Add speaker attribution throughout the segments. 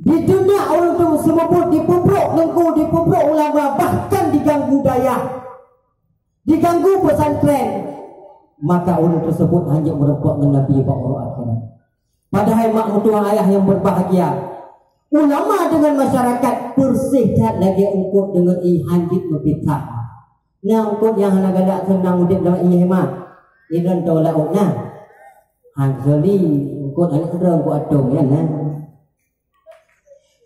Speaker 1: Ditunda orang tu semua dipubruk lengku, dipubruk ulama, bahkan diganggu daya, diganggu pesantren. Maka orang tersebut hanya merepot dengan Nabi bahawa akhirat. Padahal mak mertua ayah yang berbahagia, ulama dengan masyarakat bersih tak lagi ungkut dengan hanjit mepitah. Nah ungkut yang hana galak senang udip dalam ihma. Idan tolak ukna. Hanseli ungkut anak kedua ungkut atung ya nah.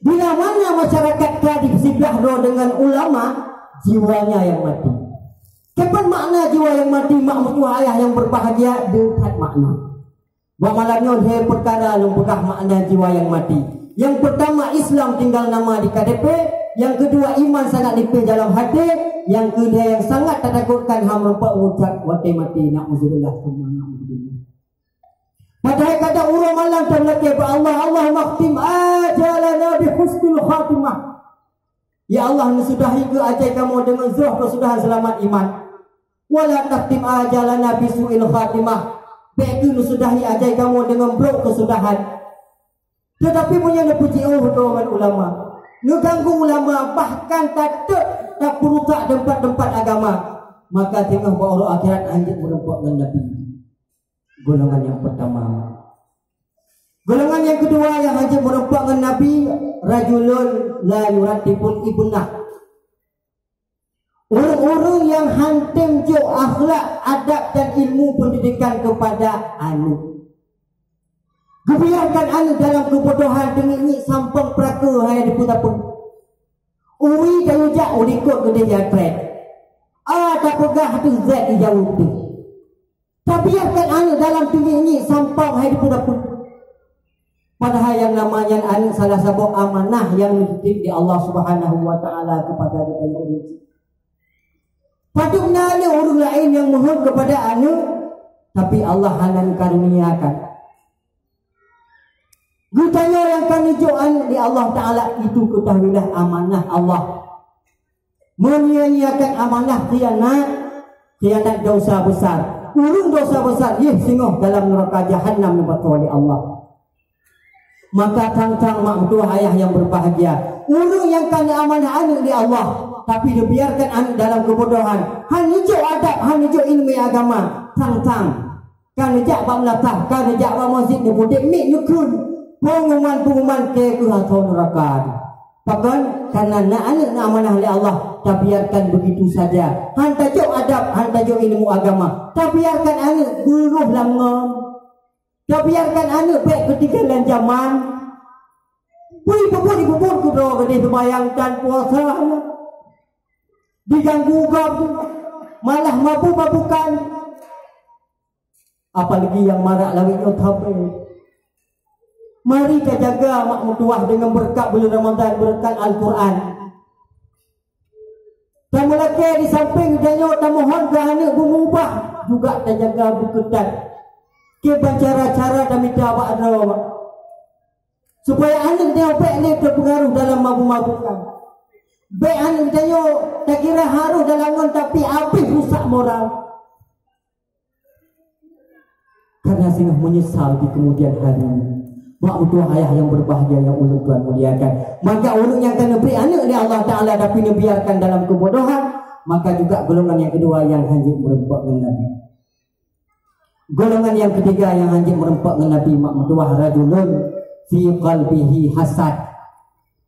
Speaker 1: Bila mana masyarakat telah disebelah dengan ulama, jiwanya yang mati. Kapan makna jiwa yang mati? Mak mertua ayah yang berbahagia dekat makna. Buat malamnya saya perkara lumpukah makna jiwa yang mati. Yang pertama, Islam tinggal nama di KTP. Yang kedua, iman sangat nipis dalam hati. Yang kedua, yang sangat tak takutkan hamba mengucap wati mati na'udzubillah summa na'udzubillah. Padahal kata urang malam terlekeh pada Allah, Allah makhtim ajalana bi husnul khatimah. Ya Allah, sudahi ke ajal kamu dengan zuh kesudahan selamat iman. Wala takhtim ajalana bi su'il khatimah. Baik sudahi ajal kamu dengan buruk kesudahan. Tetapi punya puji Allah ulama. Ngeganggu ulama, bahkan tak perutak tempat-tempat agama. Maka tengok bahawa akhirat anjir merempak dengan Nabi. Golongan yang pertama. Golongan yang kedua yang hanya merempak dengan Nabi, rajulun la yuratibul ibnah. Orang-orang yang hantam jo akhlak, adab dan ilmu pendidikan kepada anak. Gebiarkan anak dalam kebodohan dengan sampang peraka hanya diputar pun. Ui dan ujak urikut ke dia jatret. Tak pegah tu Z jauh tu. Tapi biarkan anak dalam tinggi ini sampang hai dipun-dapun. Padahal yang namanya anak salah satu amanah yang dititip di Allah Subhanahu wa taala kepada orang. Patutnya ada orang lain yang mohon kepada anak, tapi Allah hanya karuniakan. Gutanya yang kami joan di Allah taala itu ketahuilah amanah Allah. Menyia-nyiakan amanah khianat dosa besar. Urung dosa besar, singoh dalam neraka jahanam dibawa oleh Allah. Maka tantang mak mertua ayah yang berbahagia, urung yang kena amanah anak di Allah, tapi dibiarkan anak dalam kebodohan. Han hijau adab, han hijau ilmu agama, tantang. Kan nejak bab melatah, kan nejak bab masjid ni bodek mik nukun. Pengumuman ke atau neraka. Bahkan karena anak amanah oleh Allah, tak biarkan begitu saja. Han tajuk adab, han tajuk ilmu agama. Tak biarkan anak buruh langam. Tak biarkan anak baik ketinggalan zaman. Pui pupur kudo gede sembayangkan puasa. Diganggu gab, malah mabuk-mabukan. Apalagi yang marak lawit otape. Mari kita jaga mak mertua dengan berkat bulan Ramadan, berkat Al-Quran. Dan melaki di samping tengok dan mohon ke anak mengubah juga kita jaga berketat. Kita cara-cara dan minta abad ada supaya anak tengok baik ni terpengaruh dalam mabuk-mabukan. Baik anak tengok tak kira haruh dalam ngon tapi habis rusak moral. Karena sehingga menyesal di kemudian hari. Mak mertua ayah yang berbahagia yang ulun Tuhan muliakan. Maka ulun yang kena beri anak oleh Allah Ta'ala tapi dibiarkan dalam kebodohan. Maka juga golongan yang kedua yang hanyut merempak dengan Nabi. Golongan yang ketiga yang hanyut merempak dengan Nabi, mak mertua rajulun fi qalbihi hasad.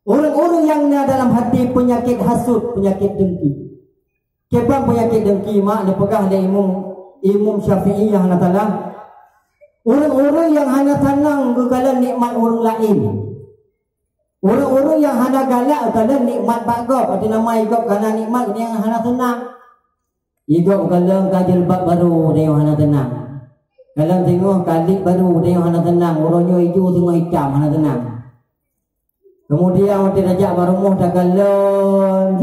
Speaker 1: Orang-orang yang dalam hati penyakit hasud, penyakit dengki. Kepang penyakit dengki mak dia pegah oleh Imam Syafi'i yang Allah Ta'ala. Orang-orang yang hanya senang kegalan nikmat orang lain. Orang-orang yang hanya galak kegalan nikmat bagop. Ada nama igop kerana nikmat yang hanya senang. Igop kalau kajil bab baru dia yang hanya senang. Kalau tengok kalik baru dia yang hanya senang. Orangnya hijau semua hitam hanya senang. Kemudian waktu rajak barumuh dah galon.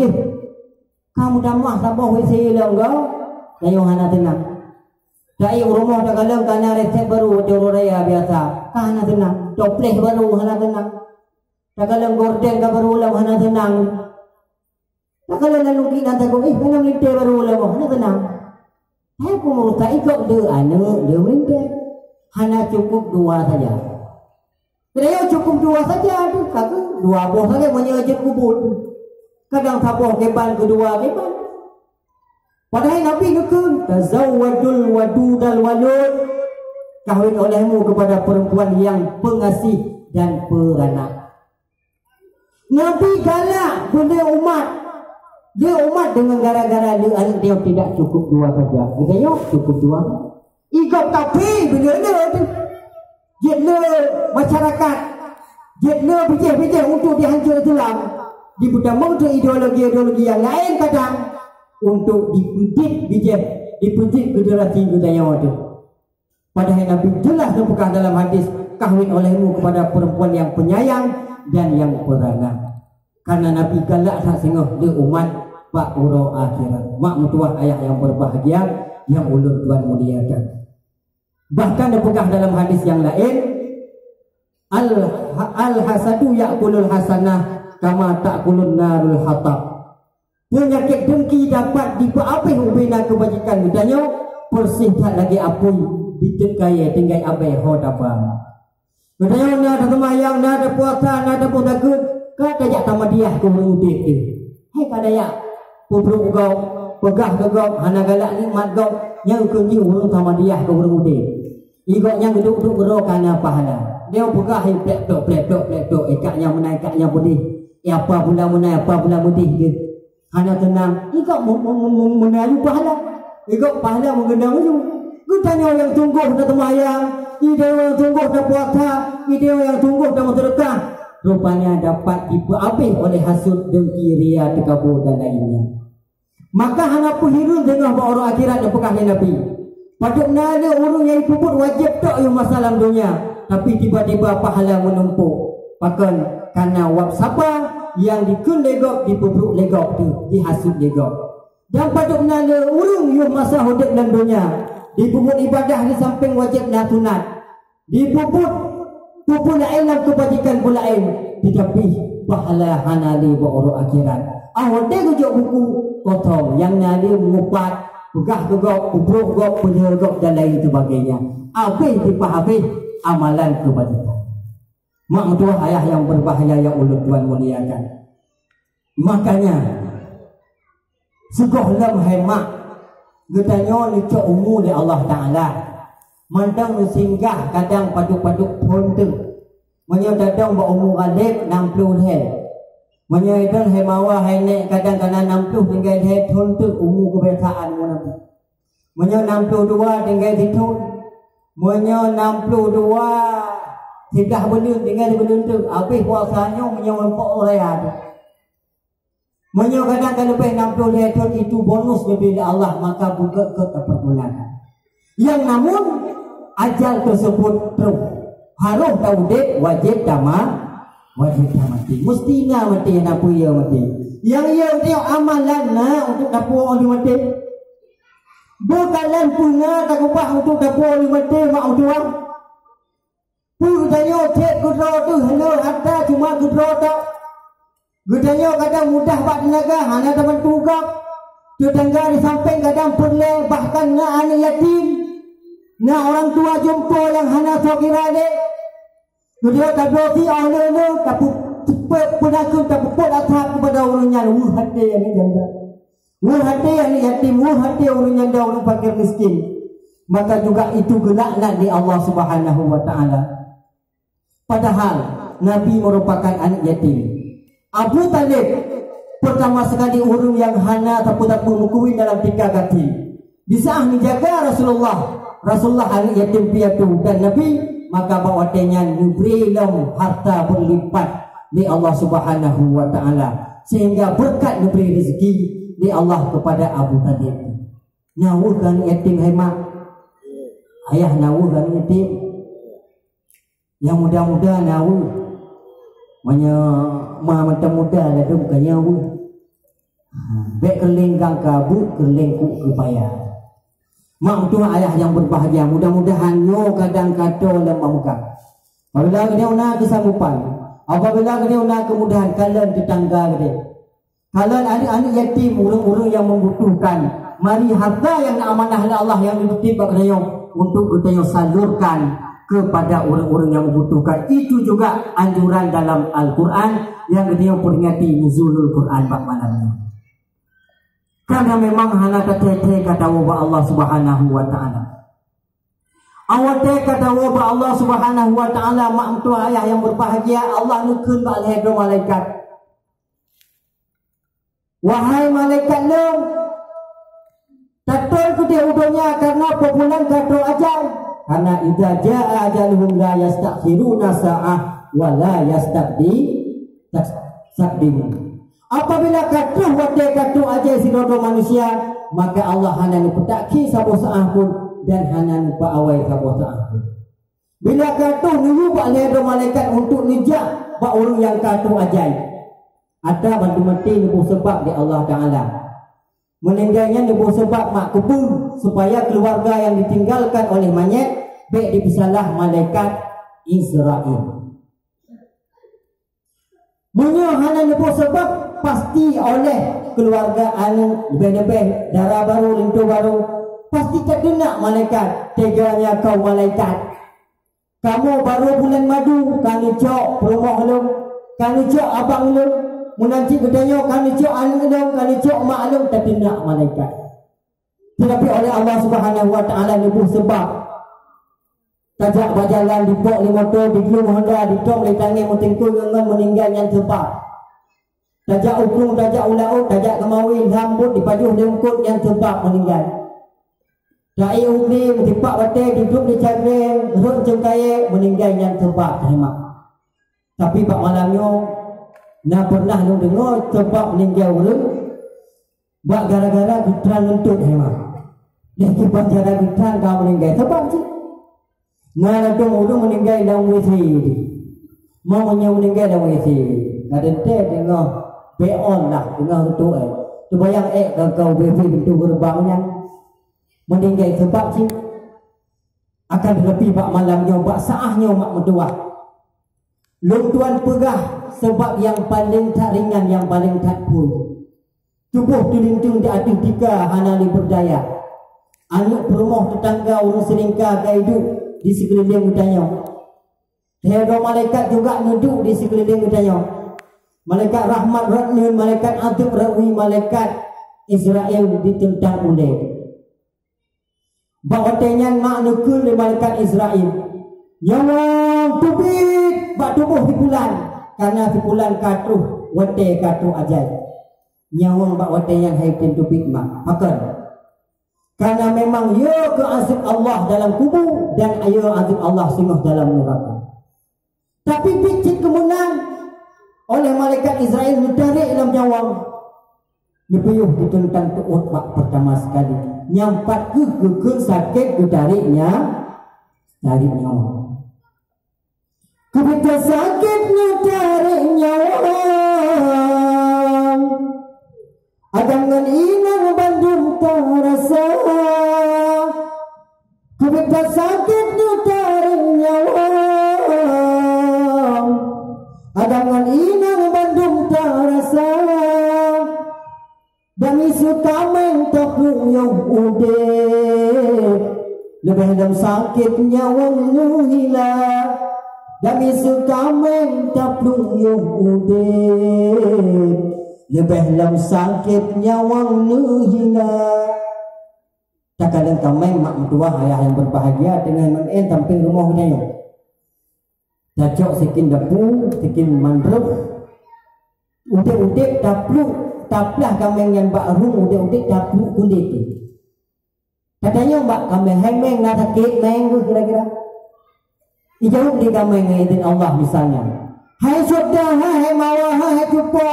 Speaker 1: Kamu dah mah sabah WC lah kau. Dia yang hanya senang. Dai rumah dah galang karena resep baru juru raya biasa. Kana tenang. Toples baru hana tenang. Dah galang gorden ka baru ulam hana tenang. Dah galang lalu kita tahu kana melinte baru ulam hana tenang. Saya pun mau tak ikut dia anak dia melinte. Hana cukup dua saja. Dia cukup dua saja tu kagak dua buah saja menyejut kubur. Kadang tabuh keban kedua keban. Padahal Nabi ngekun tazawwadul wadudal walud, kahwin olehmu kepada perempuan yang pengasih dan peranak. Nabi galak benda umat. Dia umat dengan gara-gara dia anak dia tidak cukup dua saja. Dia tengok cukup dua. Igop tapi bila dia jetna masyarakat, jetna bijih-bijih untuk dihancur Islam, dibudamang ke ideologi-ideologi yang lain kadang untuk dipudik bijih, dipudik generasi budaya itu. Padahal Nabi jelas terbuka dalam hadis, kahwin olehmu kepada perempuan yang penyayang dan yang peranak. Karena Nabi galak tak sengah dia umat bak uro akhirat. Mak mutuah ayah yang berbahagia yang ulun Tuhan muliakan. Bahkan terbuka dalam hadis yang lain, al-hasadu ya'kulul hasanah kama ta'kulun narul hatab. Penyakit dengki dapat dipaapih ubina kebajikan mudanya persih tak lagi apun ditekai tinggai abai hodaba. Mudanya nak ada semayang, nak ada puasa, nak ada puasa kata jak tamadiah ke udik ke. Hei kadaya pubruk kau pegah ke kau hana galak nikmat kau yang kunci urung tamadiah ke udik. Igoknya duduk-duduk bero kana pahala. Dia pegah plek-plek ikatnya menaikatnya putih. Apa pula menai, apa pula putih ke. Hana tenang, igok menayu pahala. Igok pahala mengendang itu. Kutanya yang tunggu dah temayang, ide yang tunggu dah puasa, ide yang tunggu dah sedekah. Rupanya dapat dipaapih oleh hasud, dengki, ria, tekabur dan lainnya. Maka hana puhirun dengan orang akhirat dan pekahnya Nabi. Patut ada orang yang puput wajib tak yang masalah dunia, tapi tiba-tiba pahala menumpuk. Bahkan karena wab siapa yang dikun legok, dipupuk legok tu, dihasut legok. Dan patut ada orang yang masa hidup dalam dunia, dipuput ibadah di samping wajib dan sunat, dipuput pupuk lain dan kebajikan pula lain, tetapi pahala hanali buat orang akhirat. Awak dia kujuk buku kotong yang nali mengupat pegah gegok, ubruk gok, penyel gok dan lain sebagainya. Apa dipahami amalan kebajikan. Mak tua ayah yang berbahaya yang ulun Tuhan muliakan. Makanya segoh lam hemak getanya ni cok umur di Allah Ta'ala. Mandang singgah kadang paduk-paduk ponte. Menyo dadang ba umur galib 60 hel. Menyaidang hemawa hainek kadang-kadang 60 tinggal he ponte umur kebiasaan mo nabi. Menyo 62 tinggal situ. Menyo 62 tidak benar tinggal di benar. Habis puasanya menyo empok raya. Menyo kadang-kadang lebih 60 he itu bonus dari Allah, maka buka ke perbulan. Yang namun ajal tersebut terus harus taudek wajib mati. Mestinya mati apa ia mati. Yang ia tengok amalan untuk dapur orang mati. Bukanlah punya tak upah untuk dapur orang mati mak tuan. Putanya cek kudro tu hello hatta cuma kudro tak. Gudanya kadang mudah buat tenaga hanya teman tugak. Tetangga di samping kadang perle bahkan anak yatim. Nah orang tua jumpa yang hana sokira dek. Dia tak berarti oleh ni tapi cepat penakut tak puput atas kepada orangnya. Hati yang ini janda. Hati yang ini yatim. Hati orang janda orang fakir miskin. Maka juga itu gelaklah di Allah Subhanahu Wa Taala. Padahal Nabi merupakan anak yatim. Abu Talib pertama sekali orang yang hana tapi tak mengukui dalam 3 kaki. Di saat menjaga Rasulullah anak yatim piatu dan Nabi, maka bawa dengan nubrilum harta berlipat di Allah Subhanahu Wa Taala sehingga berkat memberi rezeki di Allah kepada Abu Talib. Nawuh dan yatim hemat, ayah nawuh dan yatim, yang muda-muda nawuh, macam muda ada bukannya nawuh. Bek keling gang kabut keling ku kepaya. Mak tua ayah yang berbahagia, mudah-mudahan nyo kadang-kadang lemah muka. Apabila kena una kesanggupan, apabila kena una kemudahan kalian tetangga gede. Kalian adik-adik yatim, orang-orang yang membutuhkan, mari harta yang amanah oleh Allah yang dititip kepada nyo untuk kita salurkan kepada orang-orang yang membutuhkan. Itu juga anjuran dalam Al-Quran yang dia peringati nuzulul Quran bab malamnya. Karena memang hana teteh kata Allah Subhanahu wa taala. Awak kata Allah Subhanahu wa taala mak mentua ayah yang berbahagia, Allah nukun bak leher malaikat. Wahai malaikat lu, tatul ke dia udonya karena populan kata ajal. Karena idza jaa ajaluhum la yastakhiruna sa'ah wa la yastaqdimun. Apabila kata waktu kata ajal sidodo manusia, maka Allah hana nupetaki sabo sa'ah pun dan hana nupa awai sabo sa'ah pun. Bila kata nunggu bak leher malaikat untuk nijak bak orang yang kata ajal. Ada bantu mati nubuh sebab di Allah Ta'ala. Meninggalnya nubuh sebab mak kubur supaya keluarga yang ditinggalkan oleh mayat baik dipisalah malaikat Israel. Menyohana nubuh sebab pasti oleh keluarga anu lebih-lebih darah baru lentu baru pasti terkena malaikat. Teganya kau malaikat, kamu baru bulan madu kami cok perumah lu, kami cok abang lu, menanti gedanya kami cok anak lu, kami cok mak lu, terkena malaikat. Tetapi oleh Allah Subhanahu wa taala nubuh sebab tajak berjalan di bok di motor di gelung Honda di tong di tangi mutingkul dengan meninggal yang tepat. Tajak ukrung, tajak ulau, tajak kemawin rambut di pajuh dengkut yang tepat meninggal. Dai ukni mentipak batai duduk di cagreng rut cengkai meninggal yang tepat terima. Tapi pak malamnya nak pernah lu dengar tepat meninggal orang bak gara-gara gitran ngentut hemat. Dia kipas jarak gitran kau meninggal sebab sih. Mana tu orang meninggal dalam WC ni. Mamanya meninggal dalam WC. Kadang teh tengok beon lah tengok tu tu bayang kau WC pintu gerbangnya meninggal sebab sih. Akan lebih bak malamnya bak saahnya mak mentua. Long tuan pegah sebab yang paling tak ringan yang paling tak pun. Tubuh terlintung di atas tiga hanali berdaya. Anak perumah tetangga orang selingkah hidup di sekeliling udanya. Tiada malaikat juga duduk di sekeliling udanya. Malaikat rahmat ratnun, malaikat adab rawi, malaikat Israel ditentang oleh. Bawatannya mak nukul di malaikat Israel. Nyawang tubit bak tubuh di bulan. Karena di bulan katuh wate katuh ajal. Nyawang bak watannya haitin tubit mak. Makan. Karena memang ia ke azab Allah dalam kubur dan ia azab Allah singgah dalam neraka. Tapi bicit kemenang oleh malaikat Israel ditarik dalam nyawang. Dipuyuh ditentang tuut bak pertama sekali. Nyampat ke sakit ditariknya tarik nyawang. Ketika sakit ditarik nyawang. Adangan inang bandung terasa. Ketika sakit ditarik nyawang. Adangan inang bandung terasa. Dami suka mentok yang udah. Lebih dalam sakit nyawang nuhilah. Dami suka mentok yang udah. Lebih dalam sakit nyawang nuhina. Tak kadang kamai mak mentua ayah yang berbahagia dengan main tampil rumah dia. Jajok sekin depu, sekin mandruk. Udik-udik tapluk, taplah kamai yang bak rum, udik-udik tapluk kulit. Katanya mbak kamai hemeng nak sakit meng kira-kira. Ijauh di kamai ngaitin Allah misalnya. Hai saudara, hai mawah, hai cupa,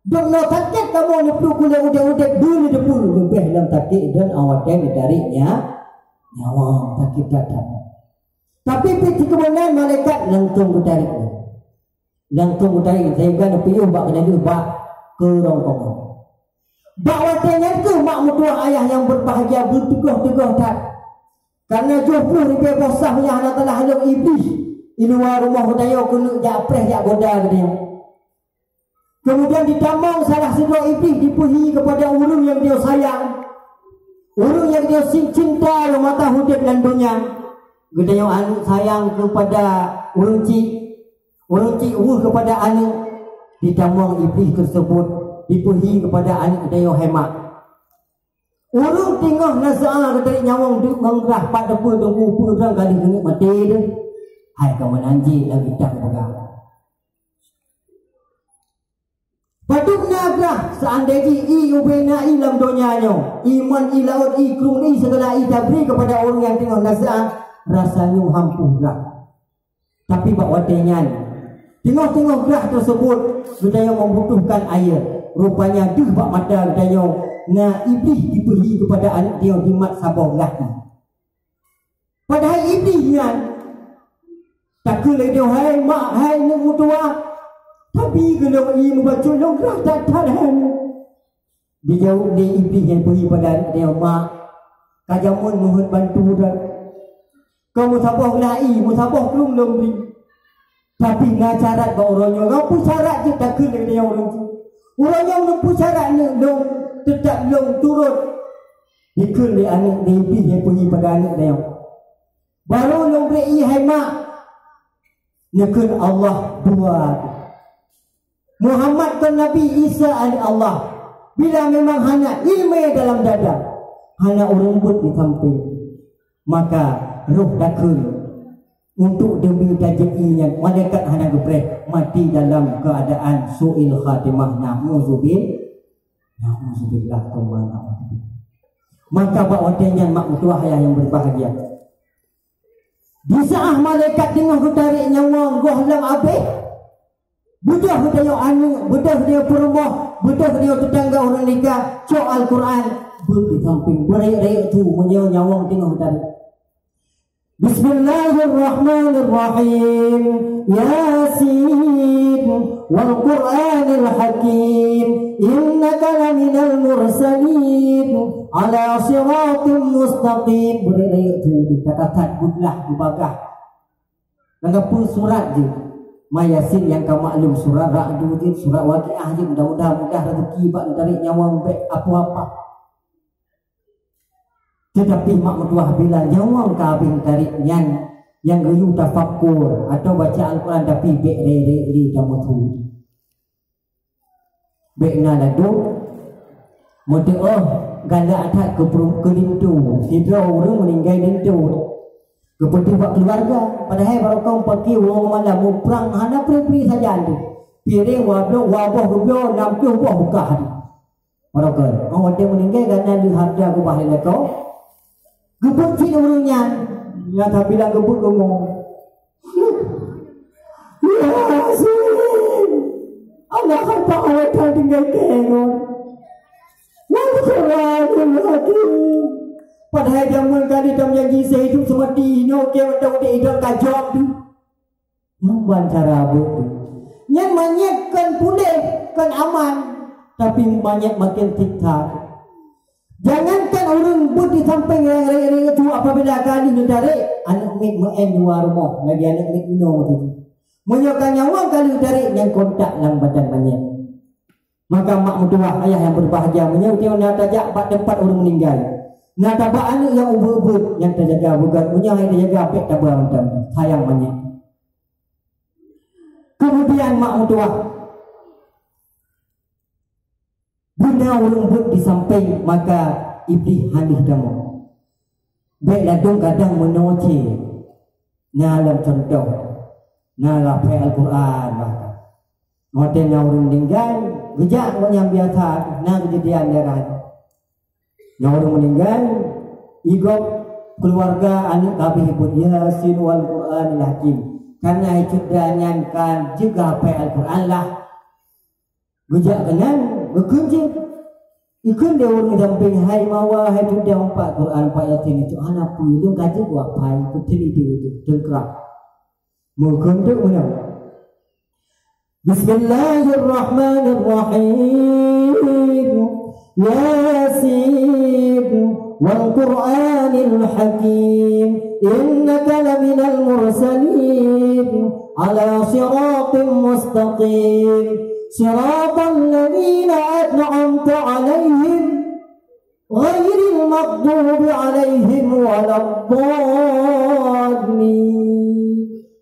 Speaker 1: dong no takut kamu neplu kuliah udah dulu dulu lebih dalam takut dan awaknya ditariknya nyawa takut datang. Tapi peti kemudian malaikat langsung ditariknya, langsung ditarik sehingga nepiyuh bak kena bak ke rongkongan. Bak watanya tu mak mentua ayah yang berbahagia berteguh-teguh tak. Karena jauh lebih bosahnya anak telah halau iblis di luar rumah budaya kena japres jak goda dia. Kemudian ditambang salah sebuah iblis dipuhi kepada ulun yang dia sayang. Ulun yang dia cinta mata hudib dan dunia. Kita yang anak sayang kepada orang cik kepada anak, ditambah iblis tersebut dipehi kepada anak kita yang hemat. Orang tengah nasa'ah kata nyawang duk mengerah pada depan tunggu pedang kali kena mati dia. Hai kawan anjing lagi tak pegang. Patutnya gerah seandainya ubena dalam dunianya, iman laut krung segala tabri kepada orang yang tengah nasa'ah, rasanya hampu gerah. Tapi bawa tenyan tengah-tengah gerah tersebut kita yang membutuhkan air. Rupanya duh bak mata kita yang na iblis dipehi kepada anak dia di mat sabah gerah. Padahal iblis kan tak kena dia hai mak hai nak mutua. Tapi kalau ia membaca gerah tak tahan. Dijauh dia iblis yang pergi pada anak dia mak. Kajamun mohon bantu dah. Kau musabah gelai, musabah kelum lembri. Tapi nak syarat ke orangnya. Kau pun syarat je tak kena dia orang tu. Orang yang nampu syarat ni dong tetap long turut. Ikut dia anak dia iblis yang pergi pada anak dia. Baru lembri hai mak. Nakun Allah buat. Muhammad kan Nabi Isa anak Allah. Bila memang hanya ilmu dalam dada, hanya orang buat di samping, maka roh dakun untuk demi tajainya malaikat hanya gebrek mati dalam keadaan su'il khatimah. Na'udzubillah kemana. Maka bawatnya mak mutuah ayah yang berbahagia. Di saat malaikat tengah ketarik nyawa goh dalam habis, bedah dia anu, bedah dia perumah, bedah dia tetangga orang nikah, cok Al-Quran di samping berai-rai tu menyawang tengah ketarik. Bismillahirrahmanirrahim. Yasin wal Qur'anil Hakim, innaka laminal mursalin ala siratim mustaqim. Berai-rai tu dikatakan budlah dibagah. Nangapun surat je. Mayasin yang kau maklum surat Ra'du tu, surat Waqiah je, mudah-mudahan rezeki bak tarik nyawa baik apa-apa. Tetapi mak mertuah bila nyawa kabin tarik yang geyu tafakkur atau baca Al-Quran tapi baik re jamu tu. Baik na ladu mesti ganda atas ke lintu. Tidak orang meninggal lintu. Kepenting buat keluarga. Padahal baru kau pergi orang malam mau perang hana pri saja tu. Piring wabah gebyo nam tu buah buka hari. Baru kau orang dia meninggal kerana di harga ke bahaya kau. Gebut cik orangnya. Ya tak bilang gebut ngomong. Ya sih. Allah kata awak tak tinggal kerana. Yang kerana lagi. Padahal zaman kali dalam janji saya hidup semati ini okey betul dia hidup kajak tu. Yang cara betul. Yang banyakkan pulih kan aman, tapi banyak makin tiktak. Jangankan orang buat di samping raya-raya itu apabila kali ni tarik anak mik main luar rumah lagi anak mik minum tu. Menyokkan nyawa kali tarik yang kontak dalam badan banyak. Maka mak mertua ayah yang berbahagia menyokkan nak tajak pada tempat orang meninggal. Nak tabak anak yang ubur-ubur yang terjaga bukan punya yang terjaga apik tabak macam sayang banyak. Kemudian mak mertua bunda orang buat di samping maka iblis hanis damu. Baiklah dong kadang menoce dalam contoh nalafai Al-Quran bahkan. Moden orang meninggal gejak yang biasa nak kejadian darat. Yang orang meninggal igop keluarga anak kami pun Yasin wal Qur'anil Hakim. Karena itu danyankan juga apa Al-Quran lah. Gejak kanan berkunci. Ikut dia orang damping hai mawa hai tu dia empat Quran 4 Yasin itu anak pun itu kaji buat pai itu teliti itu tengkerak. Mungkin tu mana? Bismillahirrahmanirrahim. Yasin wal Qur'anil Hakim, innaka laminal mursalin ala siratim mustaqim, siratal ladzina an'amta 'alaihim ghairil maghdubi alaihim waladdallin.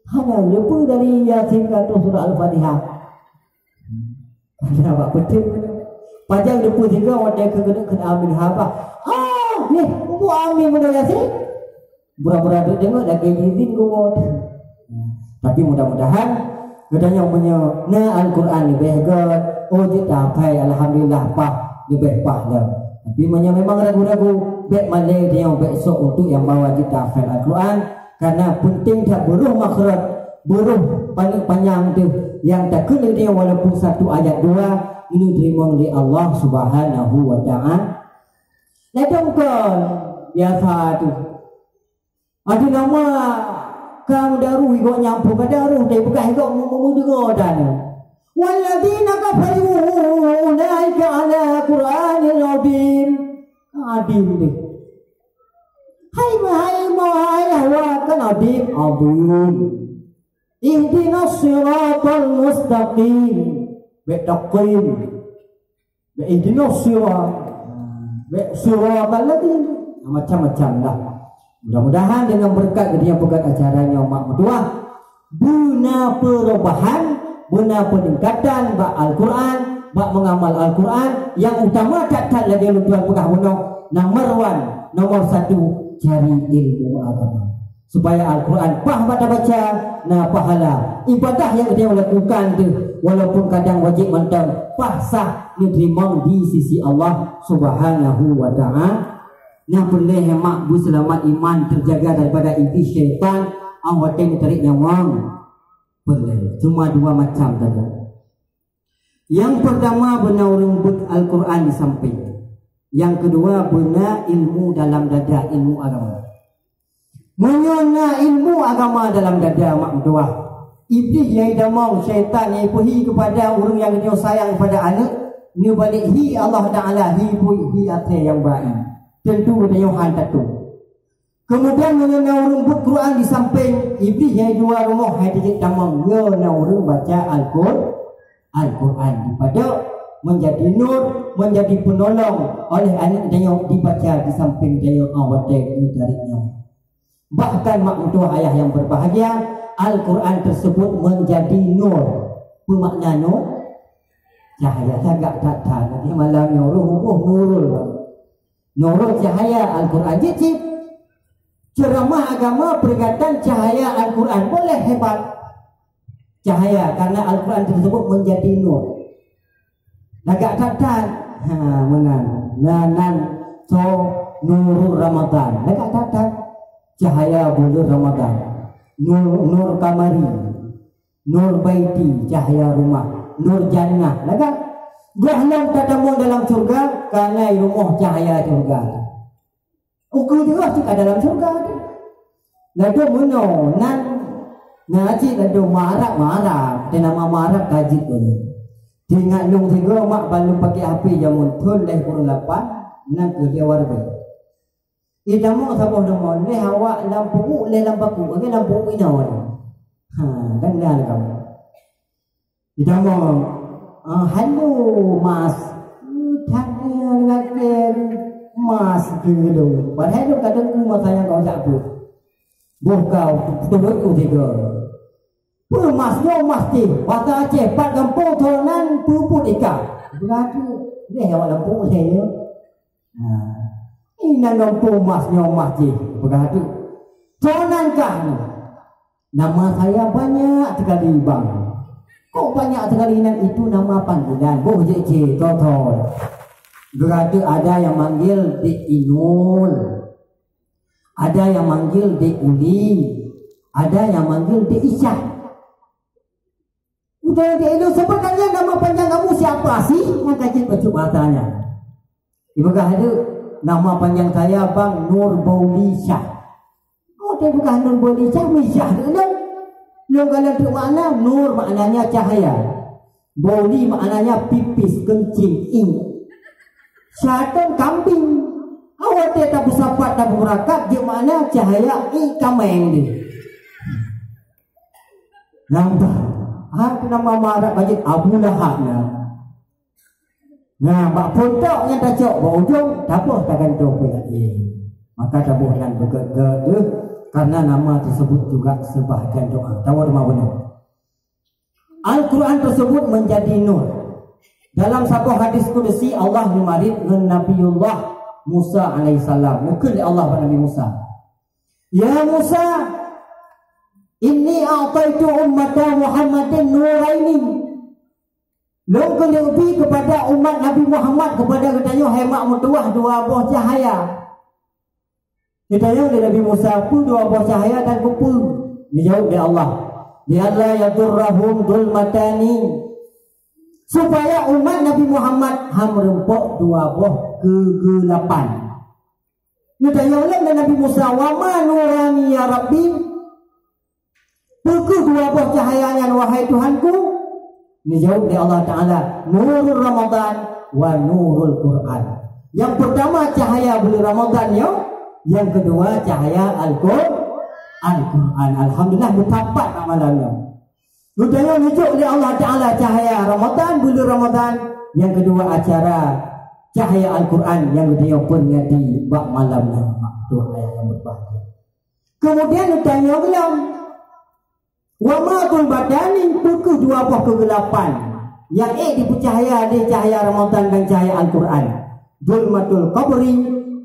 Speaker 1: Hanya lepas dari Yasin kata surah Al-Fatihah. Kenapa betul? Pajang lepas juga orang kena ambil haba. Ni, aku ambil benda Yasin. Pura-pura tu tengok dah kayak izin kau. Tapi mudah-mudahan katanya punya Al-Quran lebih good. Oh dia dapat alhamdulillah pah lebih pah dah. Tapi memang ragu-ragu baik malai dia besok untuk yang bawa kita hafal Al-Quran karena penting tak buruh makhraj, buruh panjang tu yang tak kena dia walaupun satu ayat dua ini terima oleh Allah Subhanahu wa taala. Ledongkan biasa tu. Ada nama kamu daru ikut nyampur ke daru tapi bukan ikut mendengar dan walladzina kafaru ulaika ala qur'anil azim. Adim tu. Hai wa kan adim azim. Ihdinas siratal mustaqim. Betaqim. Ihdinas siratal ladzina macam-macam lah. Mudah-mudahan dengan berkat dia bukan acaranya mak mertua guna perubahan, guna peningkatan bak Al-Quran, bak mengamal Al-Quran yang utama tak lagi tuan pegah bunuh nomor satu cari ilmu agama supaya Al-Quran pada baca pahala ibadah yang dia lakukan tu walaupun kadang wajib mentang sah diterima di sisi Allah Subhanahu wa taala. Yang boleh hemat bu selamat iman terjaga daripada iblis syaitan awak tarik nyawang boleh cuma dua macam saja. Yang pertama benar rumput Al-Quran di samping, yang kedua benar ilmu dalam dada, ilmu agama. Menyona ilmu agama dalam dada mak mertua. Iblis yang damang syaitan yang pergi kepada orang yang dia sayang kepada anak ni balik hi Allah Taala hi atai yang baik. Tentu dia hantar tu. Kemudian mengenai rumput Quran di samping iblis yang jual rumah hai dia tamang yo orang baca Al-Quran pada menjadi nur, menjadi penolong oleh anak dia dibaca di samping dia awak darinya. Bahkan mak mentua ayah yang berbahagia, Al-Quran tersebut menjadi nur. Apa makna nur? Cahaya agak tak tahu. Nanti malam nurul. Nurul cahaya Al-Quran. Jadi ceramah agama perkataan cahaya Al-Quran boleh hebat. Cahaya karena Al-Quran tersebut menjadi nur. Agak tak tahu. Menan so nurul Ramadan. Agak tak tahu. Cahaya bulan Ramadan. Nur kamari. Nur baiti, cahaya rumah. Nur jannah. Agak Gahlam tatamu dalam surga karena rumah cahaya surga. Ukur juga jika dalam surga. Lalu meno nan ngaji lalu marah dan nama marah kaji tu. Tinggal nung tiga mak balu pakai api jamun pun leh pun lapan nan kerja warga. Idamu sabah nama leh awak lampu leh lampaku, agak lampu inawan. Dan dah kamu. Idamu halo mas tanya lagi mas dulu padahal itu kadang rumah saya kau tak bu kau turut tu tiga masnya masti kata Aceh pat kampung tolanan puput ikan berarti ni awak lampu saya ini lampu masnya masti berarti tolanan kan nama saya banyak sekali bang. Kok banyak sekali itu nama panggilan. Boh je totol. Berarti ada yang manggil di Inul. Ada yang manggil di Uli. Ada yang manggil di Isyah. Udah di Inul sebenarnya nama panjang kamu siapa sih? Maka kita coba tanya. Ibukah ada nama panjang saya Bang Nur Bauli Syah. Oh dia bukan Nur Bauli Syah, Misyah tu. Yang kalau itu makna nur maknanya cahaya, boli maknanya pipis, kencing, ing. Syaitan kambing. Awak tak bersapat tak berakat dia makna cahaya kameng dia. Nampak? Aku nama marah bagi Abu Lahab. Nah, bak puntok yang tacok berujung tabuh takkan tu lagi. Maka tabuh dan bergega karena nama tersebut juga sebahagian doa. Tahu nama benar. Al-Quran tersebut menjadi nur. Dalam satu hadis qudsi Allah memarid dengan Nabiullah Musa alaihissalam. Mungkin Allah pada Nabi Musa. Ya Musa, inni a'taitu ummata Muhammadin nuraini. Long lebih kepada umat Nabi Muhammad kepada katanya hemat mutuah dua buah cahaya. Katanya Nabi Musa pun dua buah cahaya dan kumpul. Dijawab oleh Allah. Dia la yadurrahum dulmatani. Supaya umat Nabi Muhammad merempok dua buah kegelapan. Katanya oleh Nabi Musa, wa ma nurani ya Rabbi. Pukul dua buah cahayanya wahai Tuhanku. Dijawab oleh Allah Ta'ala, nurul Ramadan wa nurul Quran. Yang pertama cahaya bulan Ramadan ya, yang kedua cahaya Al-Quran. Alhamdulillah bertapat amalannya. Budaya wujud oleh Allah Ta'ala cahaya Ramadan, bulan Ramadan. Yang kedua acara cahaya Al-Quran yang dia peringati bak malamnya. Tuhan yang berbahagia. Kemudian ditanya ulang, wa ma'tul badani pukul dua buah kegelapan yang dipercahaya di cahaya Ramadan dan cahaya Al-Quran. Zulmatul qabri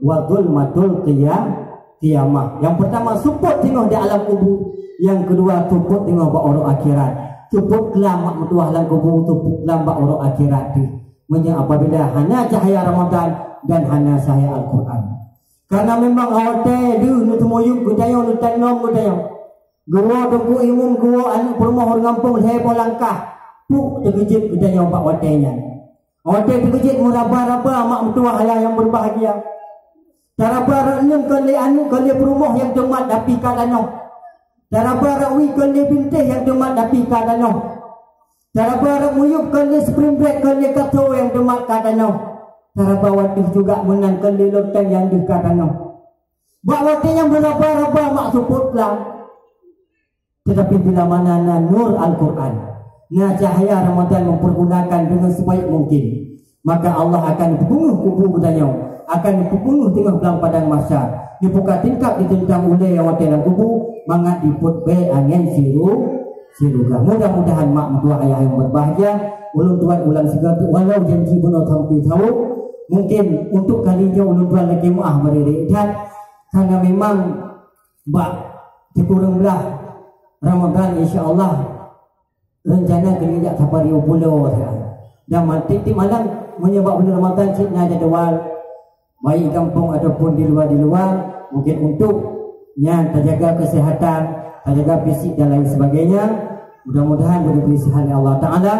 Speaker 1: wa zulmatul qiyamah. Yang pertama support tengok di alam kubur, yang kedua support tengok bak orang akhirat. Support kelam mak mutuah dalam kubur, support kelam bak orang akhirat di. Menye apabila hanya cahaya Ramadan dan hanya cahaya Al-Quran. Karena memang awak tu nu temoyuk gudayong nu tanom gudayong. Gua tunggu imum gua anu perumah orang kampung saya pun langkah puk terkejut kita nyoba watenya. Wate terkejut meraba-raba mak mertua ayah yang berbahagia. Taraba renung kali anu kali perumah yang demat dapi kadano. Taraba rawi kali bintih yang demat dapi kadano. Taraba muyuk kali spring break kali kato yang demat kadano. Taraba wati juga menang kali loteng yang di kadano. Bak wate yang beraba-raba mak support lah. Tetapi bila mana nur Al-Quran, cahaya Ramadan mempergunakan dengan sebaik mungkin, maka Allah akan membunuh kubur budanya, akan membunuh tengah belang padang mahsyar. Dibuka tingkap ditentang oleh yang ada dalam kubur, mangat diput be angin siruga. Mudah-mudahan mak mertua ayah yang berbahagia, ulun tuan ulang segala walau janji benar hampir tahu, mungkin untuk kalinya ulun tuan lagi maaf berdiri dan karena memang bak dikurang belah Ramadan insya-Allah rencana kerja sampai 20 dan tiap malam menyebab bulan Ramadan cina jadual baik kampung ataupun di luar mungkin untuk yang terjaga kesihatan, terjaga fisik dan lain sebagainya. Mudah-mudahan diberi sihat oleh Allah Ta'ala.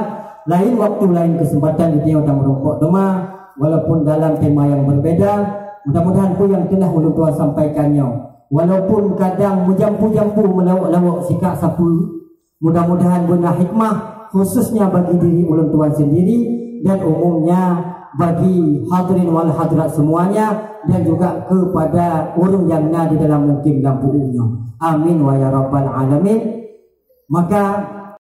Speaker 1: Lain waktu, lain kesempatan kita yang merumpuk doma walaupun dalam tema yang berbeda. Mudah-mudahan pun yang telah ulun tua sampaikannya, walaupun kadang menjampu-jampu melawak-lawak sikap sapu, mudah-mudahan guna hikmah khususnya bagi diri ulun tuan sendiri dan umumnya bagi hadirin wal hadirat semuanya dan juga kepada orang yang ada di dalam mungkin lampu umumnya. Amin wa ya rabbal alamin. Maka